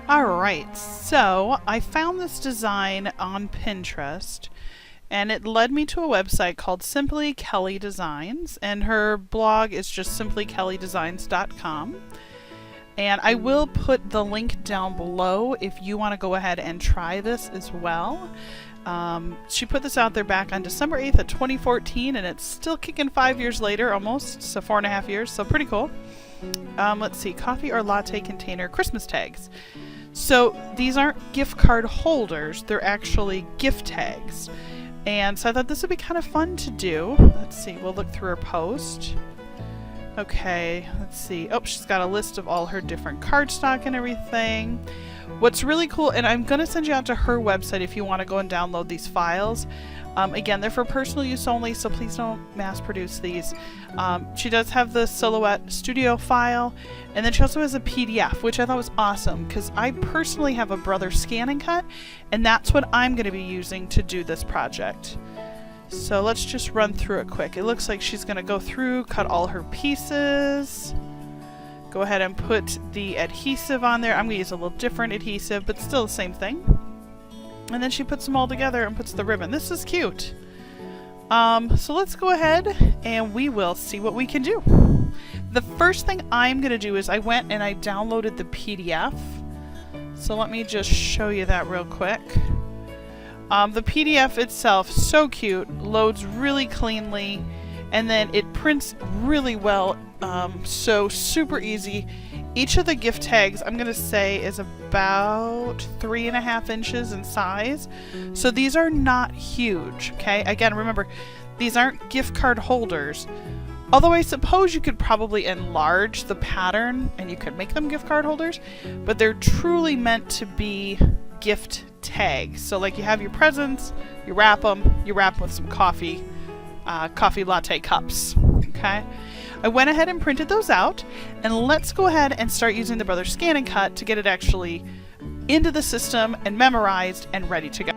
Alright, so I found this design on Pinterest and it led me to a website called Simply Kelly Designs, and her blog is just simplykellydesigns.com. And I will put the link down below if you want to go ahead and try this as well. She put this out there back on December 8th of 2014, and it's still kicking 5 years later almost, so 4.5 years, so pretty cool. Let's see, coffee or latte container Christmas tags. So these aren't gift card holders, they're actually gift tags. And so I thought this would be kind of fun to do. Let's see, we'll look through her post. Okay, let's see. Oh, she's got a list of all her different cardstock and everything. What's really cool, and I'm going to send you out to her website if you want to go and download these files. Again, they're for personal use only, so please don't mass produce these. She does have the Silhouette Studio file, and then she also has a PDF, which I thought was awesome, because I personally have a Brother ScanNCut, and that's what I'm going to be using to do this project. So let's just run through it quick. It looks like she's going to go through, cut all her pieces, go ahead and put the adhesive on there. I'm going to use a little different adhesive, but still the same thing. And then she puts them all together and puts the ribbon. This is cute. So let's go ahead and we will see what we can do. The first thing I'm going to do is I went and I downloaded the PDF. So let me just show you that real quick. The PDF itself, so cute, loads really cleanly, and then it prints really well, so super easy. Each of the gift tags, I'm going to say, is about 3.5 inches in size, so these are not huge, okay? Again, remember, these aren't gift card holders, although I suppose you could probably enlarge the pattern and you could make them gift card holders, but they're truly meant to be gift tags. So like you have your presents, you wrap them with some coffee latte cups, okay? I went ahead and printed those out, and let's go ahead and start using the Brother ScanNCut to get it actually into the system and memorized and ready to go.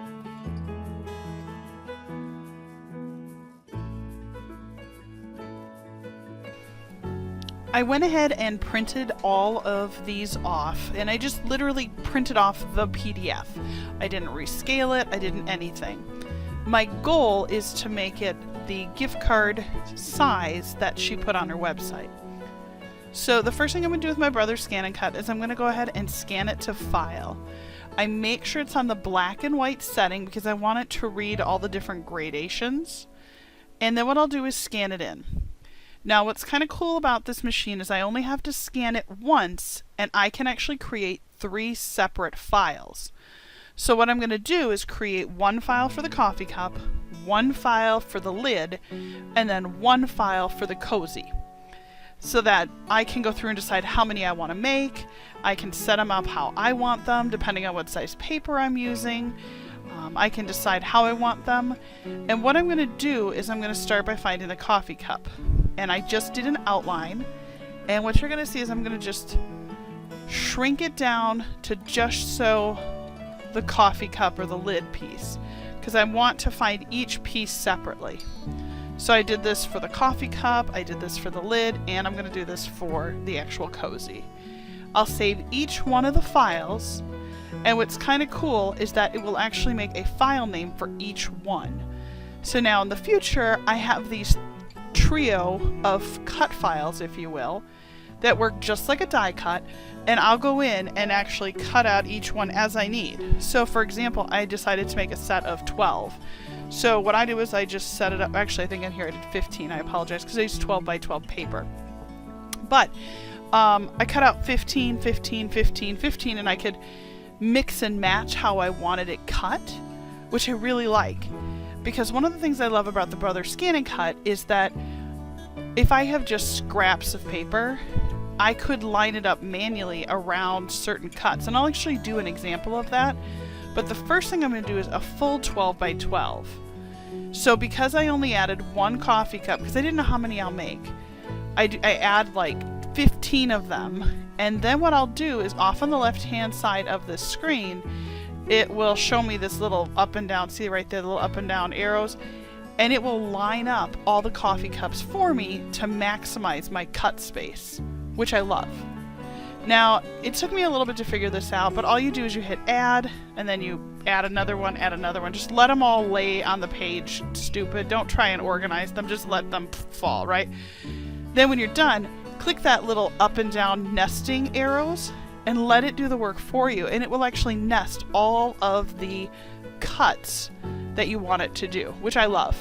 I went ahead and printed all of these off, and I just literally printed off the PDF. I didn't rescale it, I didn't anything. My goal is to make it the gift card size that she put on her website. So the first thing I'm going to do with my Brother ScanNCut is I'm going to go ahead and scan it to file. I make sure it's on the black and white setting because I want it to read all the different gradations. And then what I'll do is scan it in. Now what's kind of cool about this machine is I only have to scan it once, and I can actually create 3 separate files. So what I'm going to do is create one file for the coffee cup, one file for the lid, and then one file for the cozy, so that I can go through and decide how many I want to make. I can set them up how I want them depending on what size paper I'm using. I can decide how I want them. And what I'm going to do is I'm going to start by finding the coffee cup. And I just did an outline. And what you're going to see is I'm going to just shrink it down to just so the coffee cup or the lid piece, because I want to find each piece separately. So I did this for the coffee cup, I did this for the lid, and I'm going to do this for the actual cozy. I'll save each one of the files, and what's kind of cool is that it will actually make a file name for each one. So now in the future I have these trio of cut files, if you will, that work just like a die cut, and I'll go in and actually cut out each one as I need. So for example, I decided to make a set of 12. So what I do is I just set it up. Actually, I think in here I did 15. I apologize, because I used 12 by 12 paper. But I cut out 15, 15, 15, 15, and I could mix and match how I wanted it cut, which I really like. Because one of the things I love about the Brother ScanNCut is that if I have just scraps of paper, I could line it up manually around certain cuts, and I'll actually do an example of that. But the first thing I'm going to do is a full 12 by 12. So because I only added one coffee cup, because I didn't know how many I'll make, I add like 15 of them, and then what I'll do is off on the left hand side of this screen, it will show me this little up and down, see right there, the little up and down arrows, and it will line up all the coffee cups for me to maximize my cut space, which I love. Now, it took me a little bit to figure this out, but all you do is you hit add, and then you add another one, just let them all lay on the page, stupid. Don't try and organize them, just let them fall, right? Then when you're done, click that little up and down nesting arrows and let it do the work for you, and it will actually nest all of the cuts that you want it to do, which I love.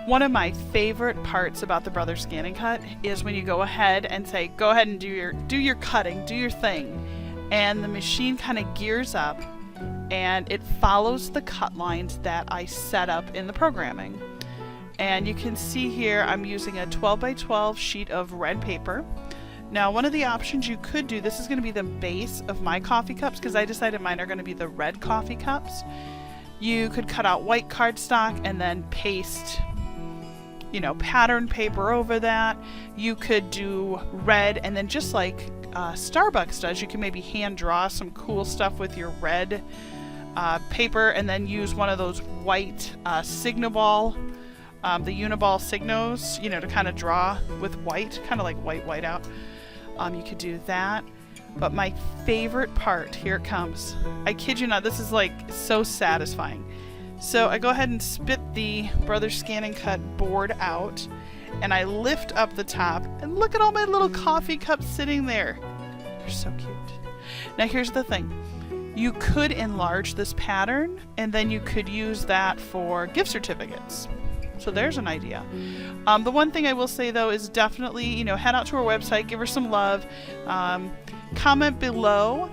One of my favorite parts about the Brother ScanNCut is when you go ahead and say, go ahead and do your cutting, do your thing, and the machine kind of gears up and it follows the cut lines that I set up in the programming. And you can see here I'm using a 12 by 12 sheet of red paper. Now, one of the options you could do, this is going to be the base of my coffee cups because I decided mine are going to be the red coffee cups. You could cut out white cardstock and then paste, you know, pattern paper over that. You could do red, and then just like Starbucks does, you can maybe hand draw some cool stuff with your red paper and then use one of those white Signaball, the Uniball Signos, you know, to kind of draw with white, kind of like white out. You could do that. But my favorite part, here it comes. I kid you not, this is like so satisfying. So I go ahead and spit the Brother ScanNCut board out, and I lift up the top, and look at all my little coffee cups sitting there. They're so cute. Now here's the thing. You could enlarge this pattern, and then you could use that for gift certificates. So there's an idea. The one thing I will say though is definitely, you know, head out to our website, give her some love. Comment below.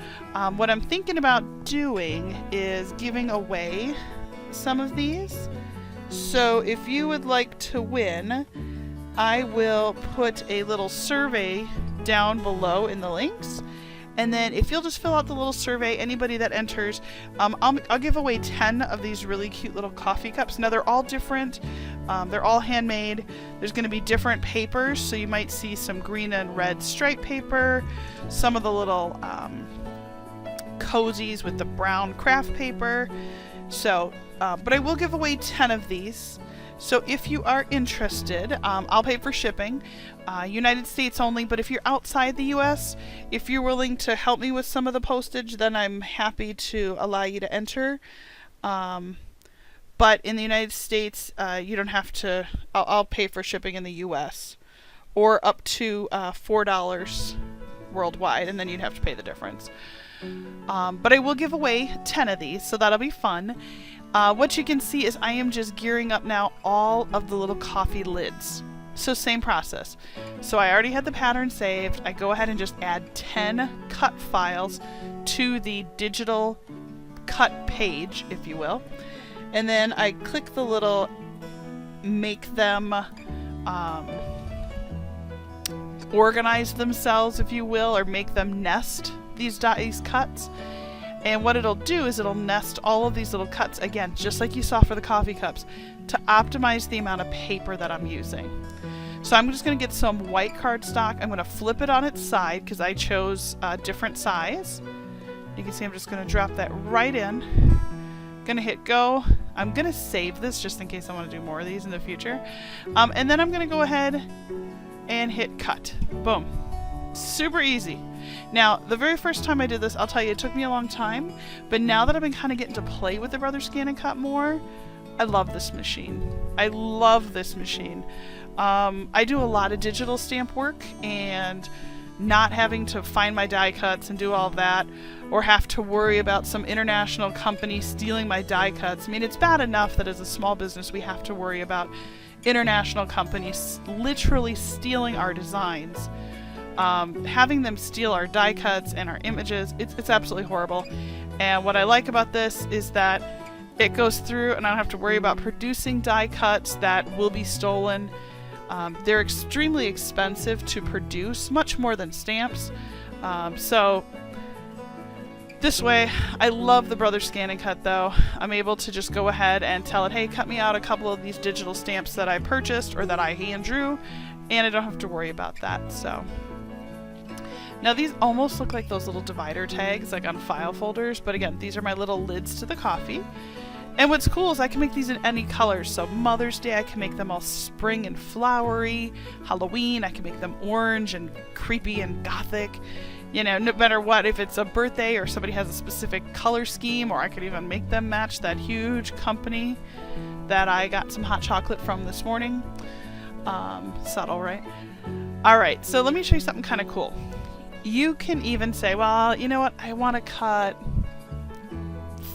What I'm thinking about doing is giving away some of these. So if you would like to win, I will put a little survey down below in the links, and then if you'll just fill out the little survey, anybody that enters, I'll give away 10 of these really cute little coffee cups. Now they're all different, they're all handmade. There's going to be different papers, so you might see some green and red stripe paper, some of the little cozies with the brown craft paper. So, but I will give away 10 of these. So if you are interested, I'll pay for shipping, United States only, but if you're outside the US, if you're willing to help me with some of the postage, then I'm happy to allow you to enter. But in the United States, you don't have to, I'll pay for shipping in the US, or up to $4 worldwide, and then you'd have to pay the difference. But I will give away 10 of these, so that'll be fun. What you can see is I am just gearing up now all of the little coffee lids. So same process. So I already had the pattern saved. I go ahead and just add 10 cut files to the digital cut page, if you will. And then I click the little make them organize themselves, if you will, or make them nest these cuts. And what it'll do is it'll nest all of these little cuts, again, just like you saw for the coffee cups, to optimize the amount of paper that I'm using. So I'm just going to get some white cardstock. I'm going to flip it on its side because I chose a different size. You can see I'm just going to drop that right in. Going to hit go. I'm going to save this just in case I want to do more of these in the future. And then I'm going to go ahead and hit cut. Boom. Super easy. Now, the very first time I did this, I'll tell you, it took me a long time, but now that I've been kind of getting to play with the Brothers ScanNCut more, I love this machine. I love this machine. I do a lot of digital stamp work, and not having to find my die cuts and do all that, or have to worry about some international company stealing my die cuts. I mean, it's bad enough that as a small business we have to worry about international companies literally stealing our designs. Having them steal our die cuts and our images, it's absolutely horrible. And what I like about this is that it goes through and I don't have to worry about producing die cuts that will be stolen. They're extremely expensive to produce, much more than stamps. So this way, I love the Brothers ScanNCut though. I'm able to just go ahead and tell it, hey, cut me out a couple of these digital stamps that I purchased or that I hand drew, and I don't have to worry about that. So now these almost look like those little divider tags like on file folders, but again, these are my little lids to the coffee. And what's cool is I can make these in any colors. So Mother's Day, I can make them all spring and flowery. Halloween, I can make them orange and creepy and gothic. You know, no matter what, if it's a birthday or somebody has a specific color scheme, or I could even make them match that huge company that I got some hot chocolate from this morning. Subtle, right? All right, so let me show you something kind of cool. You can even say, well, you know what? I want to cut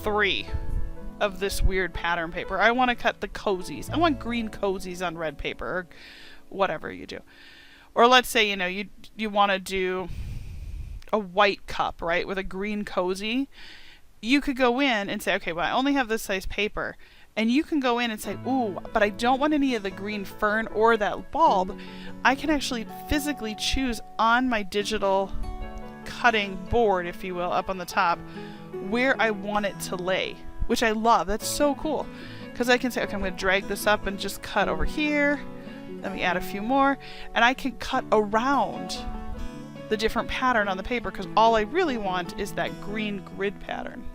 3 of this weird pattern paper. I want to cut the cozies. I want green cozies on red paper, or whatever you do. Or let's say, you know, you want to do a white cup, right, with a green cozy. You could go in and say, okay, well, I only have this size paper. And you can go in and say, ooh, but I don't want any of the green fern or that bulb. I can actually physically choose on my digital cutting board, if you will, up on the top, where I want it to lay, which I love. That's so cool. Because I can say, okay, I'm going to drag this up and just cut over here. Let me add a few more. And I can cut around the different pattern on the paper, because all I really want is that green grid pattern.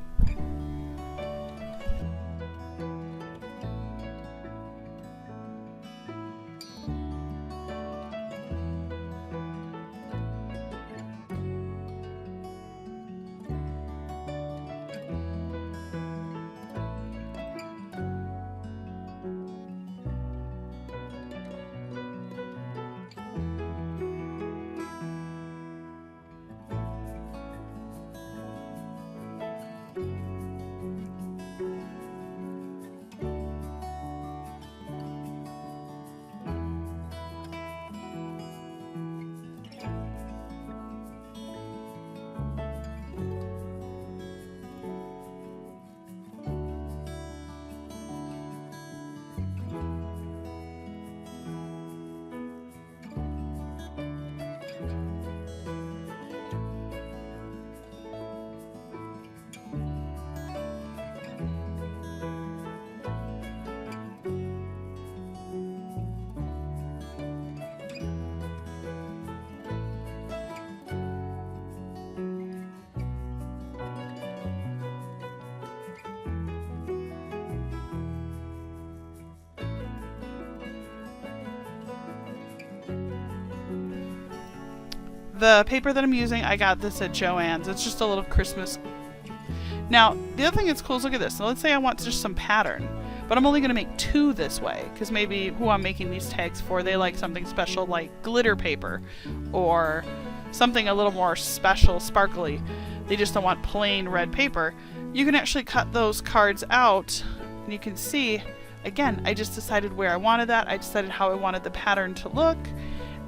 The paper that I'm using, I got this at Joann's. It's just a little Christmas. Now, the other thing that's cool is, look at this. So let's say I want just some pattern, but I'm only going to make 2 this way, because maybe who I'm making these tags for, they like something special like glitter paper, or something a little more special, sparkly. They just don't want plain red paper. You can actually cut those cards out, and you can see, again, I just decided where I wanted that. I decided how I wanted the pattern to look.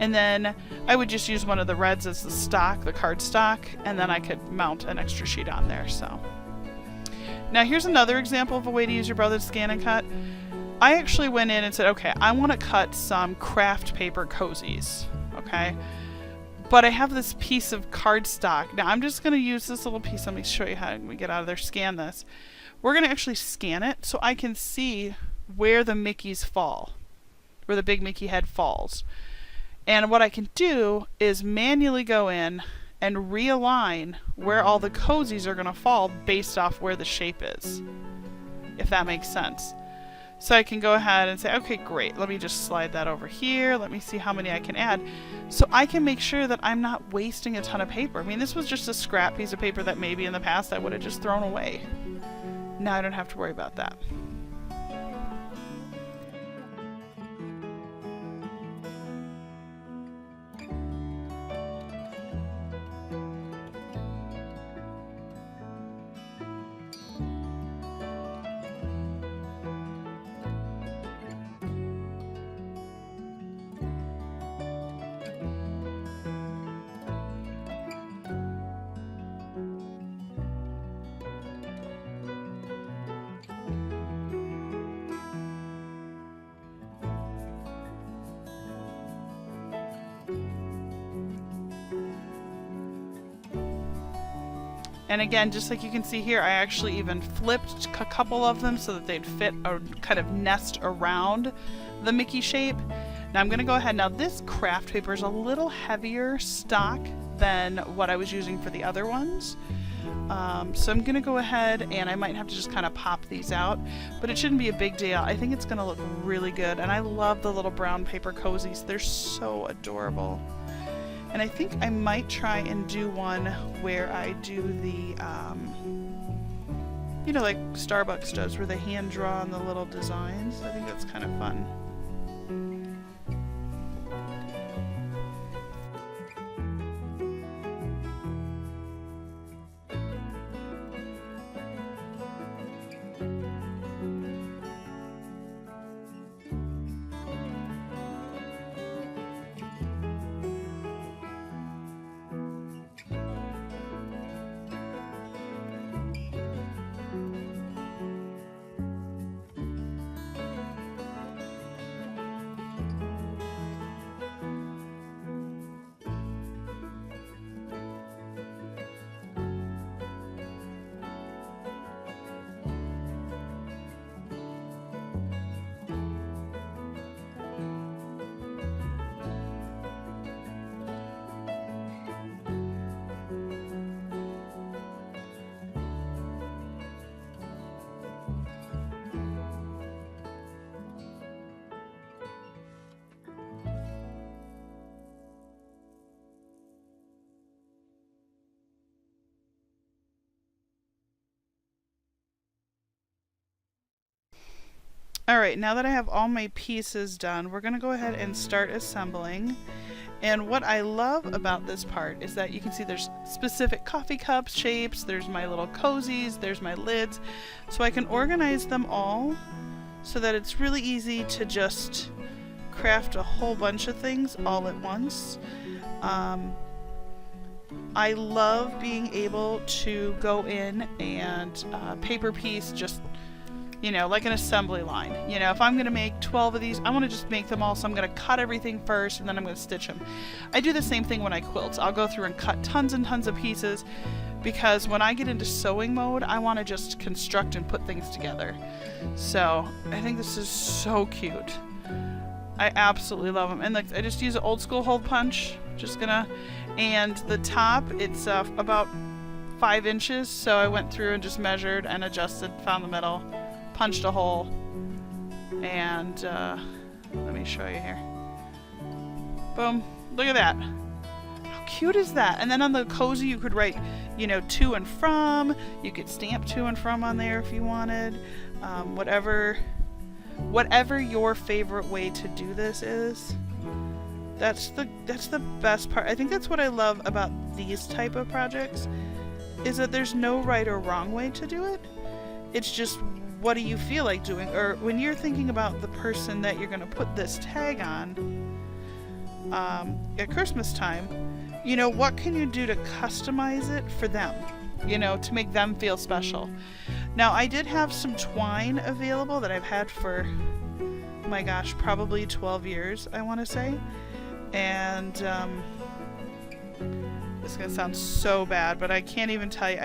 And then I would just use one of the reds as the stock, the card stock, and then I could mount an extra sheet on there. So now here's another example of a way to use your Brothers ScanNCut. I actually went in and said, okay, I want to cut some craft paper cozies, okay? But I have this piece of cardstock. Now I'm just going to use this little piece. Let me show you how we get out of there. Scan this. We're going to actually scan it so I can see where the Mickeys fall, where the big Mickey head falls. And what I can do is manually go in and realign where all the cozies are going to fall based off where the shape is, if that makes sense. So I can go ahead and say, okay, great, let me just slide that over here. Let me see how many I can add. So I can make sure that I'm not wasting a ton of paper. I mean, this was just a scrap piece of paper that maybe in the past I would have just thrown away. Now I don't have to worry about that. And again, just like you can see here, I actually even flipped a couple of them so that they'd fit or kind of nest around the Mickey shape. Now I'm going to go ahead. Now this craft paper is a little heavier stock than what I was using for the other ones. So I'm going to go ahead and I might have to just kind of pop these out, but it shouldn't be a big deal. I think it's going to look really good. And I love the little brown paper cozies. They're so adorable. And I think I might try and do one where I do the, you know, like Starbucks does, where they hand draw on the little designs. I think that's kind of fun. Alright, now that I have all my pieces done, we're going to go ahead and start assembling. And what I love about this part is that you can see there's specific coffee cup shapes, there's my little cozies, there's my lids. So I can organize them all so that it's really easy to just craft a whole bunch of things all at once. I love being able to go in and paper piece just, you know, like an assembly line. You know, if I'm going to make 12 of these, I want to just make them all, so I'm going to cut everything first and then I'm going to stitch them. I do the same thing when I quilt. I'll go through and cut tons and tons of pieces because when I get into sewing mode, I want to just construct and put things together. So I think this is so cute. I absolutely love them. And like, I just use an old school hole punch. Just gonna, and the top, it's about 5 inches. So I went through and just measured and adjusted, found the middle, punched a hole, and let me show you here. Boom. Look at that. How cute is that? And then on the cozy you could write, you know, to and from. You could stamp to and from on there if you wanted. Whatever your favorite way to do this is. That's the best part. I think that's what I love about these type of projects, is that there's no right or wrong way to do it. It's just, what do you feel like doing? Or when you're thinking about the person that you're going to put this tag on at Christmas time, you know, what can you do to customize it for them? You know, to make them feel special. Now, I did have some twine available that I've had for, my gosh, probably 12 years, I want to say. And it's going to sound so bad, but I can't even tell you.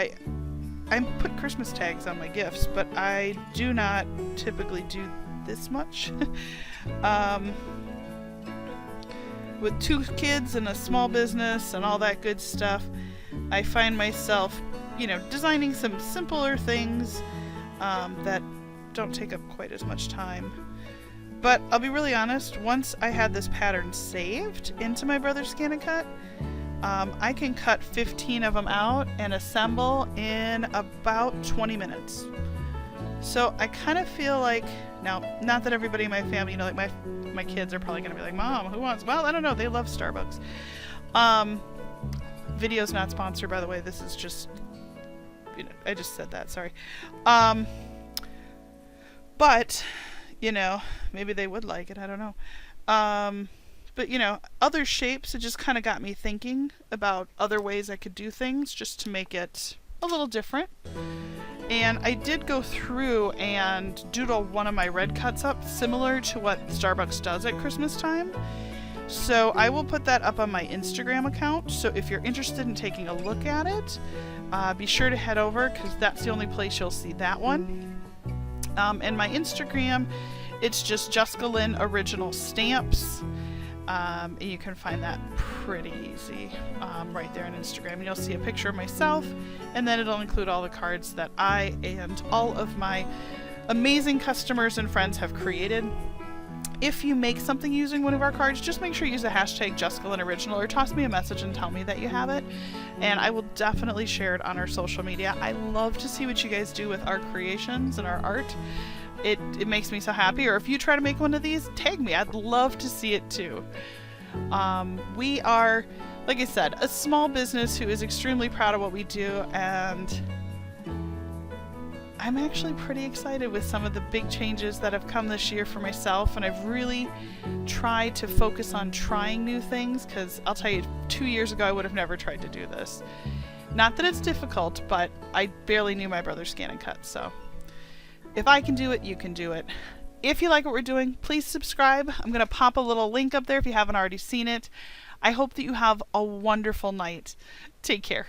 I put Christmas tags on my gifts, but I do not typically do this much. With 2 kids and a small business and all that good stuff, I find myself, you know, designing some simpler things that don't take up quite as much time. But I'll be really honest, once I had this pattern saved into my brother's ScanNCut, I can cut 15 of them out and assemble in about 20 minutes. So I kind of feel like, now, not that everybody in my family, you know, like my kids are probably going to be like, Mom, who wants, well, I don't know, they love Starbucks. Video's not sponsored, by the way, this is just, you know, I just said that, sorry. But, you know, maybe they would like it, I don't know. But, you know, other shapes, it just kind of got me thinking about other ways I could do things just to make it a little different. And I did go through and doodle one of my red cuts up, similar to what Starbucks does at Christmas time. So I will put that up on my Instagram account. So if you're interested in taking a look at it, be sure to head over, because that's the only place you'll see that one. And my Instagram, it's just Jessica Lynn Original Stamps. And you can find that pretty easy right there on Instagram. And you'll see a picture of myself, and then it'll include all the cards that I and all of my amazing customers and friends have created. If you make something using one of our cards, just make sure you use the hashtag Jessica Lynn Original, or toss me a message and tell me that you have it, and I will definitely share it on our social media. I love to see what you guys do with our creations and our art. It makes me so happy. Or if you try to make one of these, tag me. I'd love to see it too. We are, like I said, a small business who is extremely proud of what we do, and I'm actually pretty excited with some of the big changes that have come this year for myself, and I've really tried to focus on trying new things, because I'll tell you, 2 years ago I would have never tried to do this. Not that it's difficult, but I barely knew my brother's ScanNCut, so if I can do it, you can do it. If you like what we're doing, please subscribe. I'm going to pop a little link up there if you haven't already seen it. I hope that you have a wonderful night. Take care.